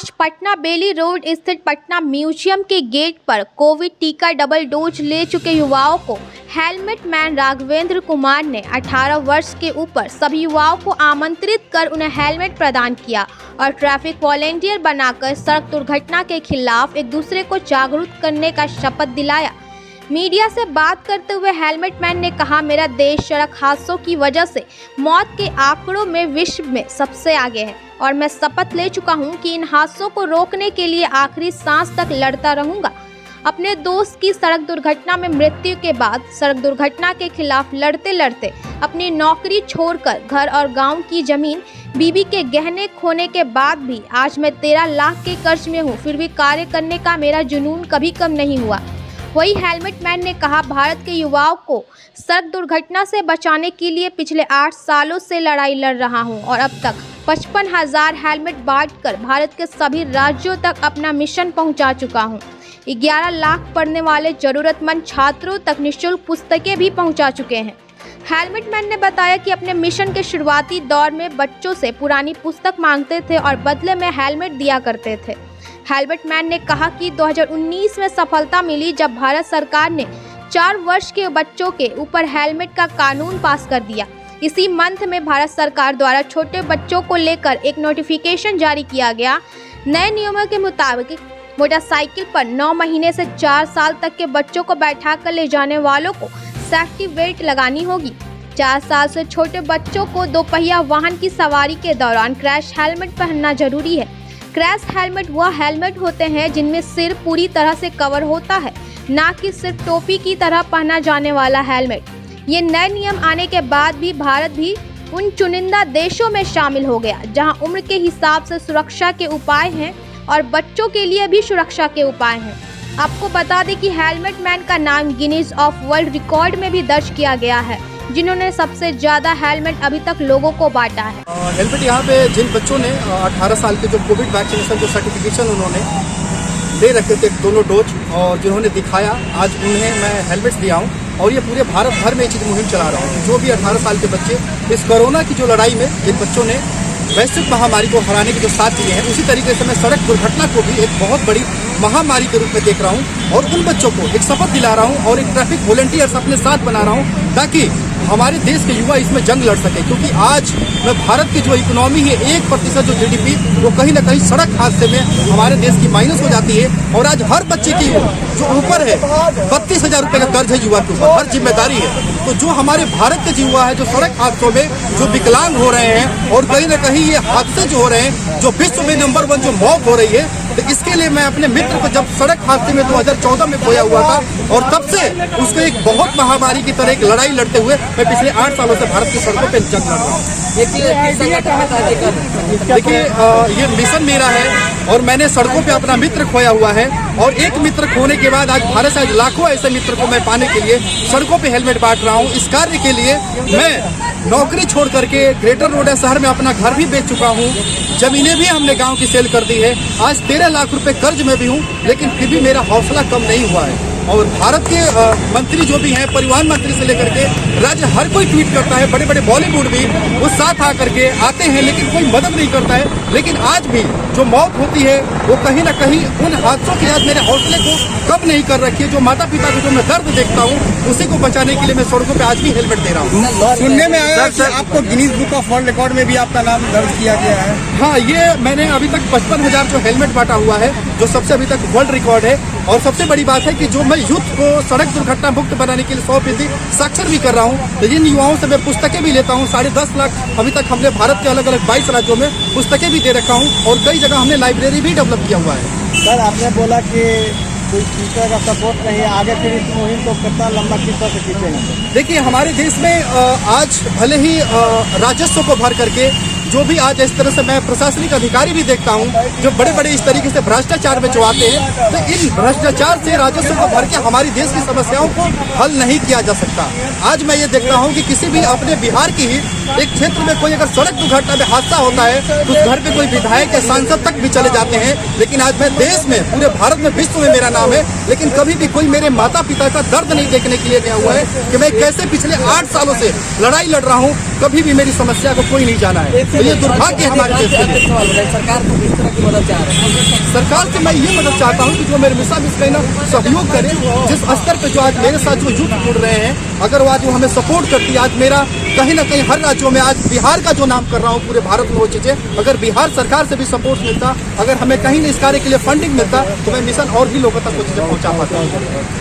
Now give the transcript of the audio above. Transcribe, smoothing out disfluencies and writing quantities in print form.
आज पटना बेली रोड स्थित पटना म्यूजियम के गेट पर कोविड टीका डबल डोज ले चुके युवाओं को हेलमेट मैन राघवेंद्र कुमार ने 18 वर्ष के ऊपर सभी युवाओं को आमंत्रित कर उन्हें हेलमेट प्रदान किया और ट्रैफिक वॉलेंटियर बनाकर सड़क दुर्घटना के खिलाफ एक दूसरे को जागरूक करने का शपथ दिलाया। मीडिया से बात करते हुए हेलमेट मैन ने कहा, मेरा देश सड़क हादसों की वजह से मौत के आंकड़ों में विश्व में सबसे आगे है और मैं शपथ ले चुका हूं कि इन हादसों को रोकने के लिए आखिरी सांस तक लड़ता रहूंगा। अपने दोस्त की सड़क दुर्घटना में मृत्यु के बाद सड़क दुर्घटना के खिलाफ लड़ते लड़ते अपनी नौकरी छोड़कर घर और गांव की जमीन, बीबी के गहने खोने के बाद भी आज मैं 13 लाख के कर्ज में हूं, फिर भी कार्य करने का मेरा जुनून कभी कम नहीं हुआ। वही हेलमेट मैन ने कहा, भारत के युवाओं को सड़क दुर्घटना से बचाने के लिए पिछले 8 सालों से लड़ाई लड़ रहा हूं और अब तक 55,000 हेलमेट बांटकर भारत के सभी राज्यों तक अपना मिशन पहुंचा चुका हूं। 11 लाख पढ़ने वाले जरूरतमंद छात्रों तक निःशुल्क पुस्तकें भी पहुंचा चुके हैं। हेलमेट मैन ने बताया कि अपने मिशन के शुरुआती दौर में बच्चों से पुरानी पुस्तक मांगते थे और बदले में हेलमेट दिया करते थे। हेलमेट मैन ने कहा कि 2019 में सफलता मिली जब भारत सरकार ने 4 वर्ष के बच्चों के ऊपर हेलमेट का कानून पास कर दिया। इसी मंथ में भारत सरकार द्वारा छोटे बच्चों को लेकर एक नोटिफिकेशन जारी किया गया। नए नियमों के मुताबिक मोटरसाइकिल पर 9 महीने से 4 साल तक के बच्चों को बैठाकर ले जाने वालों को सेफ्टी बेल्ट लगानी होगी। 4 साल से छोटे बच्चों को दोपहिया वाहन की सवारी के दौरान क्रैश हेलमेट पहनना जरूरी है। क्रैश हेलमेट वह हेलमेट होते हैं जिनमें सिर पूरी तरह से कवर होता है, ना कि सिर्फ टोपी की तरह पहना जाने वाला हेलमेट। ये नए नियम आने के बाद भी भारत भी उन चुनिंदा देशों में शामिल हो गया जहां उम्र के हिसाब से सुरक्षा के उपाय हैं और बच्चों के लिए भी सुरक्षा के उपाय हैं। आपको बता दें कि हेलमेट मैन का नाम गिनीज ऑफ वर्ल्ड रिकॉर्ड में भी दर्ज किया गया है, जिन्होंने सबसे ज्यादा हेलमेट अभी तक लोगों को बांटा है। हेलमेट यहाँ पे जिन बच्चों ने 18 साल के जो कोविड वैक्सीनेशन जो सर्टिफिकेशन उन्होंने ले रखे थे दोनों डोज और जिन्होंने दिखाया, आज उन्हें मैं हेलमेट्स दिया हूँ और ये पूरे भारत भर में ये चीज़ मुहिम चला रहा हूँ। जो भी 18 साल के बच्चे इस कोरोना की जो लड़ाई में जिन बच्चों ने वैश्विक महामारी को हराने के जो साथ दिए हैं, उसी तरीके से मैं सड़क दुर्घटना को भी एक बहुत बड़ी महामारी के रूप में देख रहा हूं और उन बच्चों को एक शपथ दिला रहा हूं और एक ट्रैफिक वॉलंटियर्स अपने साथ बना रहा हूं ताकि हमारे देश के युवा इसमें जंग लड़ सके। क्योंकि आज में भारत की जो इकोनॉमी है 1% जो GDP वो कहीं ना कहीं सड़क हादसे में हमारे देश की माइनस हो जाती है और आज हर बच्चे की जो ऊपर है 32,000 रुपये का कर्ज है युवा के ऊपर, हर जिम्मेदारी है। तो जो हमारे भारत के युवा है जो सड़क हादसों में जो विकलांग हो रहे हैं और कहीं ना कहीं ये हादसे जो हो रहे हैं, जो विश्व में नंबर 1 जो मौत हो रही है, तो इसके लिए मैं अपने मित्र को जब सड़क हादसे में 2014 में खोया हुआ था और तब से उसको एक बहुत महामारी की तरह एक लड़ाई लड़ते हुए मैं पिछले 8 सालों से भारत की सड़कों पे जंग लड़ रहा हूँ। देखिए ये मिशन मेरा है और मैंने सड़कों पे अपना मित्र खोया हुआ है और एक मित्र खोने के बाद आज भारत से लाखों ऐसे मित्र को मैं पाने के लिए सड़कों पे हेलमेट बांट रहा हूँ। इस कार्य के लिए मैं नौकरी छोड़ करके ग्रेटर नोएडा शहर में अपना घर भी बेच चुका हूँ, जमीनें भी हमने गांव की सेल कर दी है। आज 13 लाख रुपए कर्ज में भी हूँ, लेकिन फिर भी मेरा हौसला कम नहीं हुआ है। और भारत के मंत्री जो भी हैं, परिवहन मंत्री से लेकर के राज्य हर कोई ट्वीट करता है, बड़े बड़े बॉलीवुड भी वो साथ आकर के आते हैं, लेकिन कोई मदद नहीं करता है। लेकिन आज भी जो मौत होती है वो कहीं ना कहीं उन हादसों की आज मेरे हौसले को कम नहीं कर रखी है। जो माता पिता को जो मैं दर्द देखता हूँ उसी को बचाने के लिए मैं सड़कों पे आज भी हेलमेट दे रहा हूँ। सुनने में आया कि आपको Guinness book of world record में भी आपका नाम दर्ज किया गया है। हाँ, ये मैंने अभी तक 55,000 जो हेलमेट बांटा हुआ है, जो सबसे अभी तक वर्ल्ड रिकॉर्ड है। और सबसे बड़ी बात है कि जो मैं यूथ को सड़क दुर्घटना मुक्त बनाने के लिए 100% साक्षर भी कर रहा हूँ। तो इन युवाओं से मैं पुस्तकें भी लेता हूँ। 10.5 लाख अभी तक हमने भारत के अलग अलग 22 राज्यों में पुस्तकें भी दे रखा हूँ और कई जगह हमने लाइब्रेरी भी डेवलप किया हुआ है। सर, आपने बोला कि कोई टीचर का सपोर्ट नहीं है, आगे फिर इस मुहिम को कितना लंबा किस तरह से खींचेंगे? देखिए, हमारे देश में आज भले ही राजस्व को भर करके जो भी आज इस तरह से मैं प्रशासनिक अधिकारी भी देखता हूँ जो बड़े बड़े इस तरीके से भ्रष्टाचार में चुआते हैं, तो इन भ्रष्टाचार से राजस्व को भर के हमारी देश की समस्याओं को हल नहीं किया जा सकता। आज मैं ये देखता हूँ कि किसी भी अपने बिहार की ही एक क्षेत्र में कोई अगर सड़क दुर्घटना में हादसा होता है तो उस घर पे कोई विधायक या सांसद तक भी चले जाते हैं। लेकिन आज मैं देश में, पूरे भारत में, विश्व में मेरा नाम है, लेकिन कभी भी कोई मेरे माता पिता का दर्द नहीं देखने के लिए गया हुआ है कि मैं कैसे पिछले 8 सालों से लड़ाई लड़ रहा हूँ। कभी भी मेरी समस्या को कोई नहीं जाना है। तो ये दुर्भाग्य है हमारे देश के लिए। सरकार को किस तरह की मदद चाह रहे हैं? सरकार से मैं ये मदद चाहता हूँ कि जो मेरे मिसाल इसका ना सहयोग करे, जिस स्तर पे जो आज मेरे साथ जो यूथ जुड़ रहे हैं, अगर वो आज वो हमें सपोर्ट करती है, आज मेरा कहीं ना कहीं हर राज्यों में, आज बिहार का जो नाम कर रहा हूँ पूरे भारत में वो चीजें, अगर बिहार सरकार से भी सपोर्ट मिलता, अगर हमें कहीं इस कार्य के लिए फंडिंग मिलता, तो मैं मिशन और भी लोगों तक वो चीजें पहुँचा पाता हूँ।